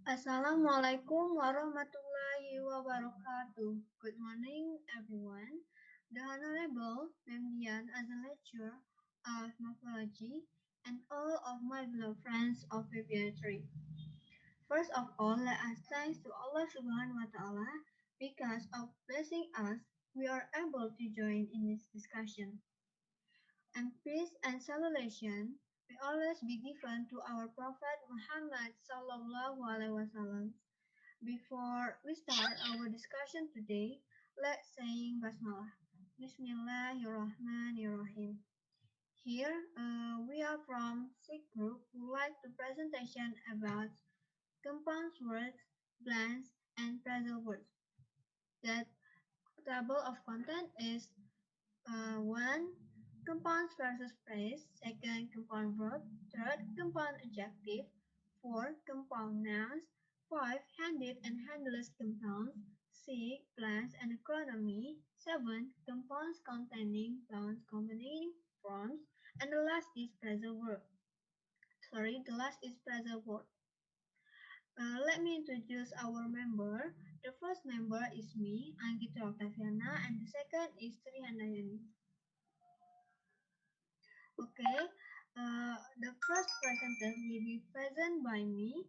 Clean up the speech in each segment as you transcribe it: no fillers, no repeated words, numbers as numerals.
Assalamualaikum warahmatullahi wabarakatuh. Good morning, everyone. The Honorable Memdian as a lecturer of morphology and all of my beloved friends of February. First of all, let us thank to Allah Subhanahu wa Taala because of blessing us, we are able to join in this discussion. And peace and salutation may always be given to our Prophet Muhammad Sallallahu Alaihi Wasallam. Before we start our discussion today, let's sing Basmalah. Bismillahirrahmanirrahim. Here we are from Sikh group who like the presentation about compound words, blends, and phrasal words. That table of content is 1. Compounds versus phrase. 2nd. Compound verb. 3rd. Compound adjective. 4. Compound nouns. 5. Handed and handless compounds. 6. Plants and acronymy. 7. Compounds containing nouns combining forms. And the last is phrasal verb. The last is phrasal verb. Let me introduce our member. The first member is me, Anggita Octaviana, and the second is Sri Handayani. Okay, the first presenter will be present by me.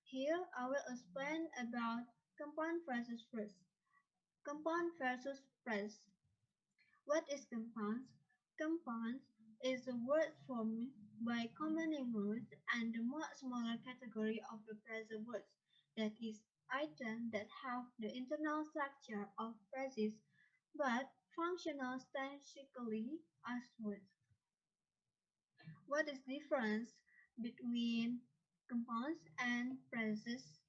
Here, I will explain about compound versus phrase. Compound versus phrase. What is compounds? Compounds is a word formed by combining words and the much smaller category of the phrasal words, that is, items that have the internal structure of phrases but functional statistically as words. What is the difference between compounds and phrases?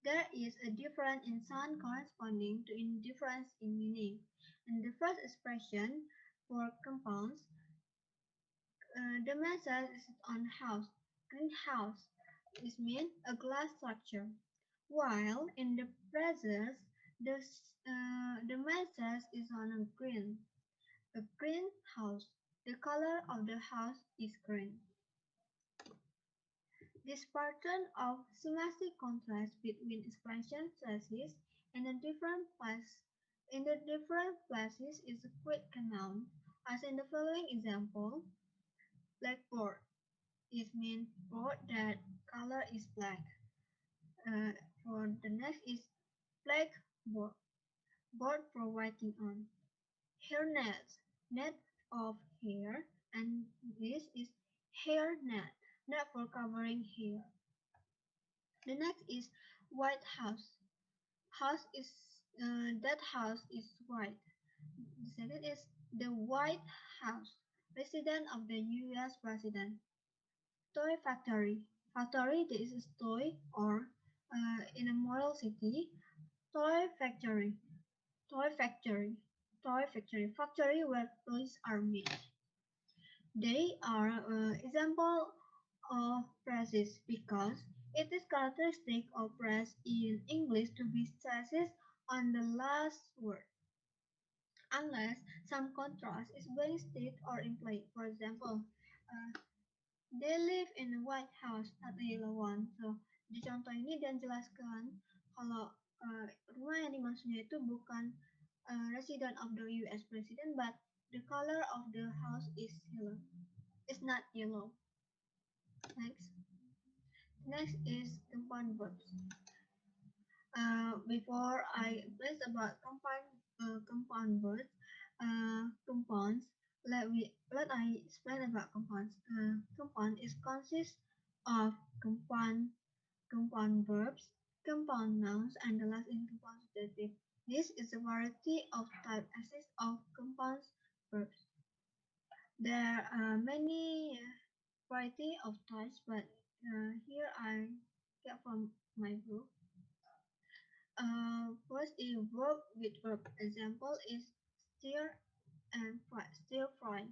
There is a difference in sound corresponding to a difference in meaning. In the first expression for compounds, the message is on house, greenhouse. This means a glass structure. While in the phrases, the message is on a greenhouse. The color of the house is green. This pattern of semantic contrast between expression phrases in the different places is quite common, as in the following example: blackboard. It means board that color is black. For the next is blackboard, board for writing on. Hairnet, net of hair, and this is hairnet, net for covering hair. The next is White House. That house is white. The second is the White House, residence of the U.S. president. Toy factory. Factory, that is a toy or in a model city. Toy factory. Toy factory. Toy factory. Factory where toys are made. They are example of phrases because it is characteristic of phrase in English to be stressed on the last word, unless some contrast is being stated or implied. For example, they live in a white house, not a yellow one. So, di contoh ini dan jelaskan kalau rumah yang dimaksudnya itu bukan resident of the US president, but the color of the house is yellow. It's not yellow. Next is compound verbs. Before I explain about compound verbs, compounds. Let I explain about compounds. Compound is consists of compound verbs, compound nouns, and the last in compound subjective. This is a variety of type exists of compound verbs. There are many variety of types, but here I get from my book. First is verb with verb. Example is stir and fry. Stir fry.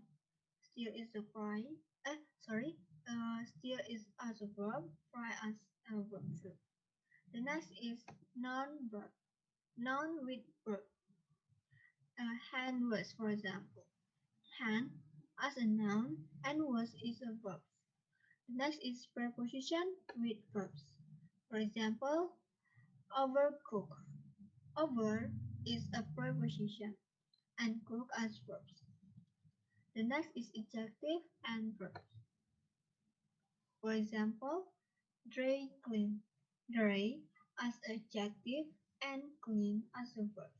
Stir is a fry. Stir is as a verb. Fry as a verb too. The next is noun verb. Noun with verb. Hand words, for example. Hand as a noun and words is a verb. The next is preposition with verbs. For example, overcook. Over is a preposition and cook as verbs. The next is adjective and verbs. For example, dry clean. Dry as adjective and clean as a verb.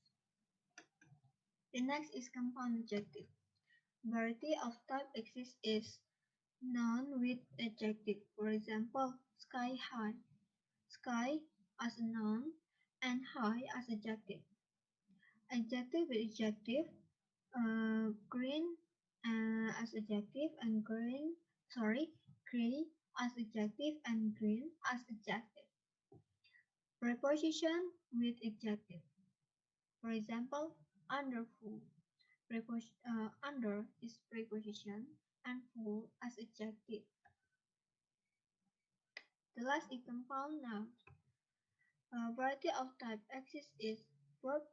The next is compound adjective. Variety of type exists is noun with adjective. For example, sky high. Sky as a noun and high as adjective. Adjective with adjective, green as adjective and gray as adjective and green as adjective. Preposition with adjective. For example, underful. Under is preposition and full as adjective. The last is compound noun. A variety of type exists is verb.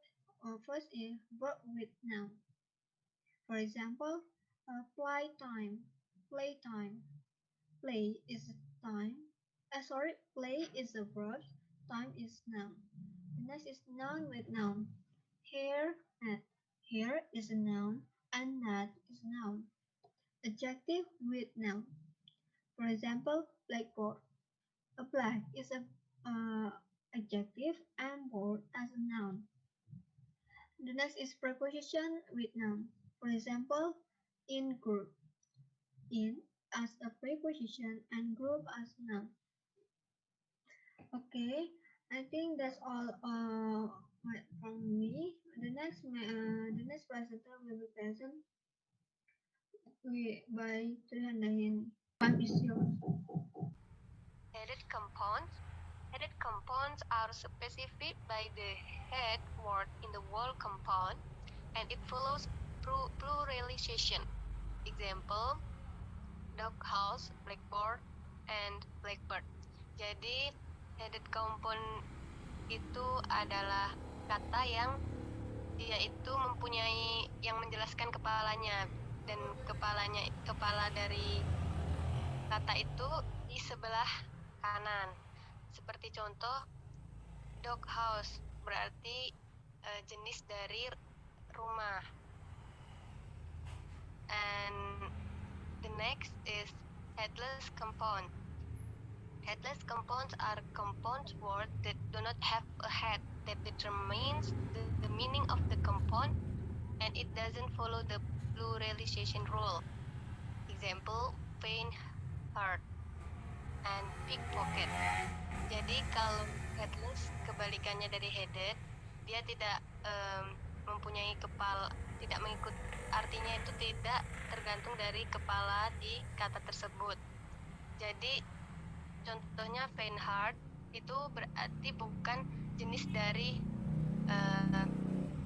First is verb with noun. For example, playtime. Playtime. Play is time. Play is a verb. Time is noun. The next is noun with noun. Hair, net. Hair is a noun and net is noun. Adjective with noun. For example, blackboard. A black is a adjective and board as a noun. The next is preposition with noun. For example, in group. In as a preposition and group as noun. Okay, I think that's all from me. The next presenter will be present by Trihandayan. Time is yours. Headed compounds. Headed compounds are specified by the head word in the word compound, and it follows pluralization. Example, doghouse, blackboard, and blackbird. Jadi, headed compound itu adalah kata yang dia itu mempunyai yang menjelaskan kepalanya, dan kepala dari kata itu di sebelah kanan. Seperti contoh, doghouse berarti jenis dari rumah. And the next is headless compound. Headless compounds are compound words that do not have a head that determines the meaning of the compound, and it doesn't follow the pluralization rule. Example, faint heart and pickpocket. Jadi kalau headless kebalikannya dari headed, dia tidak mempunyai kepala, tidak mengikut, artinya itu tidak tergantung dari kepala di kata tersebut. Jadi contohnya faint heart itu berarti bukan jenis dari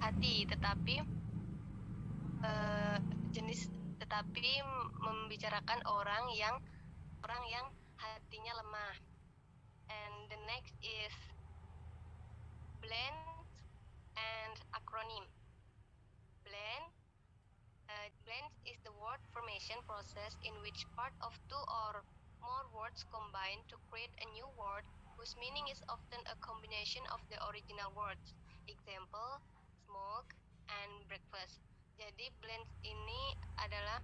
hati, tetapi membicarakan orang yang hatinya lemah. And the next is blend and acronym. Blend is the word formation process in which part of two or more words combine to create a new word whose meaning is often a combination of the original words. Example, smoke and breakfast. Jadi blend ini adalah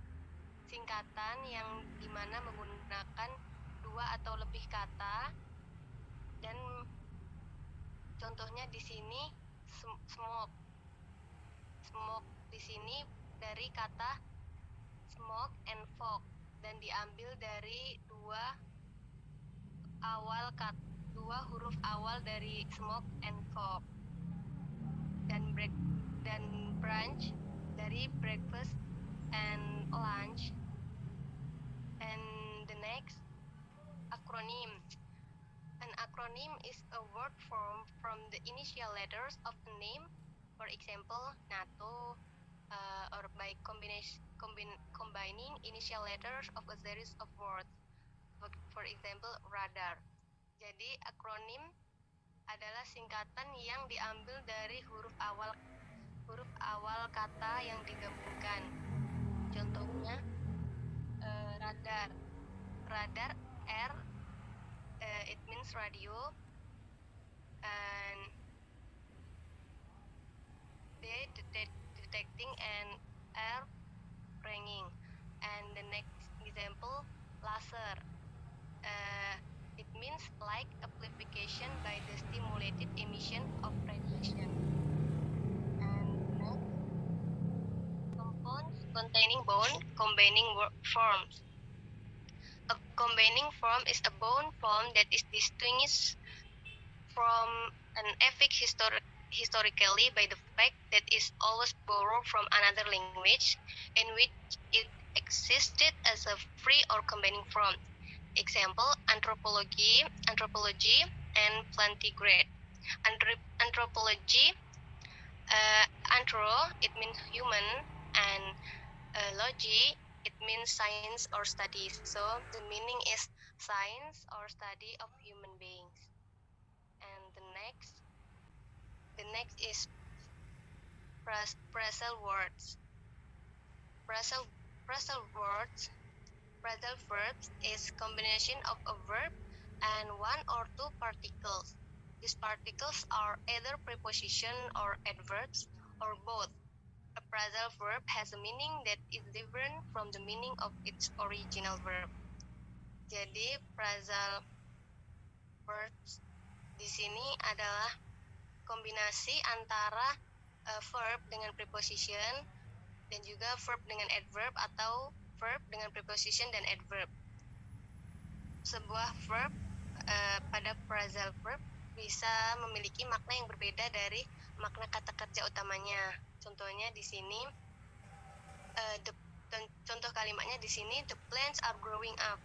singkatan yang dimana menggunakan dua atau lebih kata, dan contohnya di sini smoke. Smoke di sini dari kata smoke and fog, dan diambil dari dua huruf awal dari smoke and fog. Dan brunch dari breakfast and lunch. And the next, acronym. An acronym is a word form from the initial letters of a name, for example, NATO, or by combining initial letters of a series of words, for example, radar. Jadi akronim adalah singkatan yang diambil dari huruf awal kata yang digabungkan. Contohnya radar R, it means radio, and they detecting an air ringing. And the next example, laser. It means light amplification by the stimulated emission of radiation. And next, compounds containing bone combining forms. A combining form is a bone form that is distinguished from an epic historically by the fact that it is always borrowed from another language in which it existed as a free or combining form. Example, anthropology, and plantigrade. Anthropology, anthro, it means human, and logy, it means science or studies. So the meaning is science or study of human beings. And the next is phrasal words. Phrasal verbs is combination of a verb and one or two particles. These particles are either preposition or adverbs or both. A phrasal verb has a meaning that is different from the meaning of its original verb. Jadi phrasal verbs di sini adalah kombinasi antara verb dengan preposition dan juga verb dengan adverb atau verb dengan preposition dan adverb. Sebuah verb pada phrasal verb bisa memiliki makna yang berbeda dari makna kata kerja utamanya. Contohnya di sini, contoh kalimatnya di sini, the plants are growing up.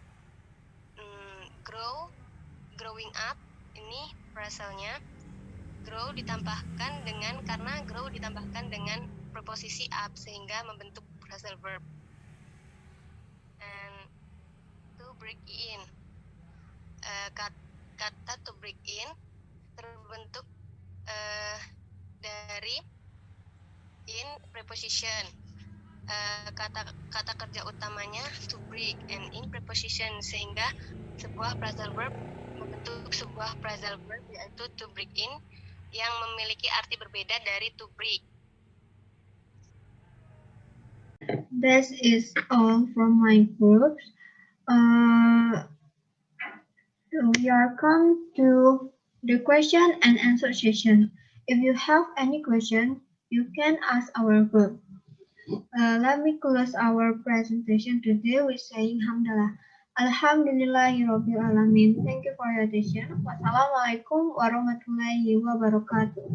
Growing up, ini phrasalnya. Grow ditambahkan dengan, karena grow ditambahkan dengan preposisi up sehingga membentuk phrasal verb. And to break in, kata to break in terbentuk dari in preposition. Kata kerja utamanya to break and in preposition sehingga sebuah phrasal verb membentuk sebuah phrasal verb yaitu to break in yang memiliki arti berbeda dari to break. This is all from my groups. We are come to the question and answer session. If you have any question, you can ask our group. Let me close our presentation today with saying Hamdalah. Alhamdulillahirabbil alamin. Thank you for your attention. Wassalamualaikum warahmatullahi wabarakatuh.